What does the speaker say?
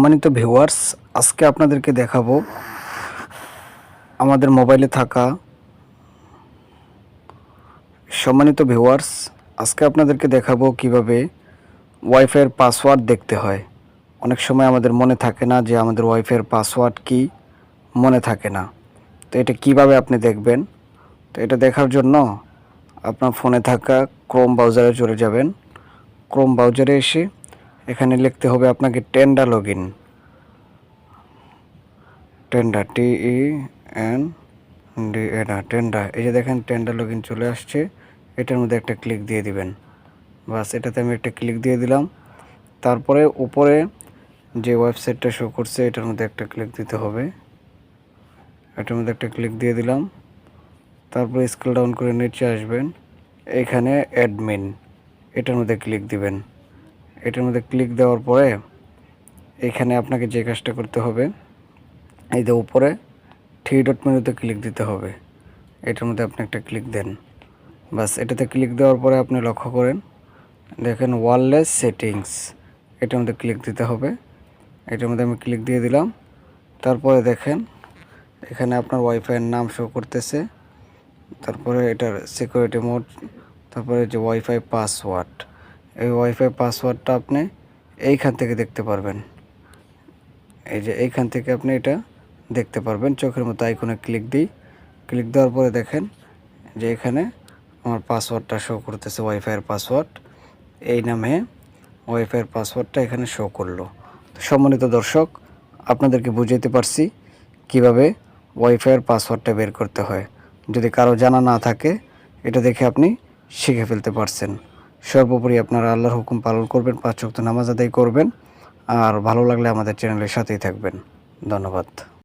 সম্মানিত ভিউয়ার্স, আজকে আপনাদেরকে দেখাবো আমাদের মোবাইলে থাকা কিভাবে ওয়াইফাইয়ের পাসওয়ার্ড দেখতে হয়। অনেক সময় আমাদের মনে থাকে না যে আমাদের ওয়াইফাইয়ের পাসওয়ার্ড কি, মনে থাকে না। তো এটা কিভাবে আপনি দেখবেন? তো এটা দেখার জন্য আপনার ফোনে থাকা ক্রোম ব্রাউজারে চলে যাবেন। ক্রোম ব্রাউজারে এসে এখানে লিখতে হবে আপনাকে টেন্ডা লগইন, টেন্ডা টেন্ডা। এই যে দেখেন টেন্ডা লগইন চলে আসছে। এটার মধ্যে একটা ক্লিক দিয়ে দিবেন। বাস, এটাতে আমি একটা ক্লিক দিয়ে দিলাম। তারপরে উপরে যে ওয়েবসাইটটা শো করছে এটার মধ্যে একটা ক্লিক দিতে হবে। এটার মধ্যে একটা ক্লিক দিয়ে দিলাম। তারপরে স্ক্রল ডাউন করে নিচে আসবেন, এখানে অ্যাডমিন, এটার মধ্যে ক্লিক দিবেন। এটার মধ্যে ক্লিক দেওয়ার পরে এখানে আপনাকে যে কাজটা করতে হবে, এই যে উপরে থ্রি ডট মেনুতে ক্লিক দিতে হবে। এটার মধ্যে আপনি একটা ক্লিক দেন। বাস, এটাতে ক্লিক দেওয়ার পরে আপনি লক্ষ্য করেন, দেখেন ওয়্যারলেস সেটিংস, এটার মধ্যে ক্লিক দিতে হবে। এটার মধ্যে আমি ক্লিক দিয়ে দিলাম। তারপরে দেখেন এখানে আপনার ওয়াইফাইয়ের নাম শো করতেছে, তারপরে এটার সিকিউরিটি মোড, তারপরে যে ওয়াইফাই পাসওয়ার্ড, এই ওয়াইফাই পাসওয়ার্ডটা আপনি এইখান থেকে দেখতে পারবেন। এই যে এইখান থেকে আপনি এটা দেখতে পারবেন। চোখের মতো আইকনে ক্লিক দিই। ক্লিক দেওয়ার পরে দেখেন যে এখানে আমার পাসওয়ার্ডটা শো করতেছে, ওয়াইফাইয়ের পাসওয়ার্ড। এই নামে ওয়াইফাইয়ের পাসওয়ার্ডটা এখানে শো করলো। তো সম্মানিত দর্শক, আপনাদেরকে বুঝাইতে পারছি কিভাবে ওয়াইফাইয়ের পাসওয়ার্ডটা বের করতে হয়। যদি কারো জানা না থাকে, এটা দেখে আপনি শিখে ফেলতে পারছেন। সর্বোপরি আপনারা আল্লাহর হুকুম পালন করবেন, 5 ওয়াক্ত নামাজ আদায় করবেন, আর ভালো লাগলে আমাদের চ্যানেলের সাথেই থাকবেন। ধন্যবাদ।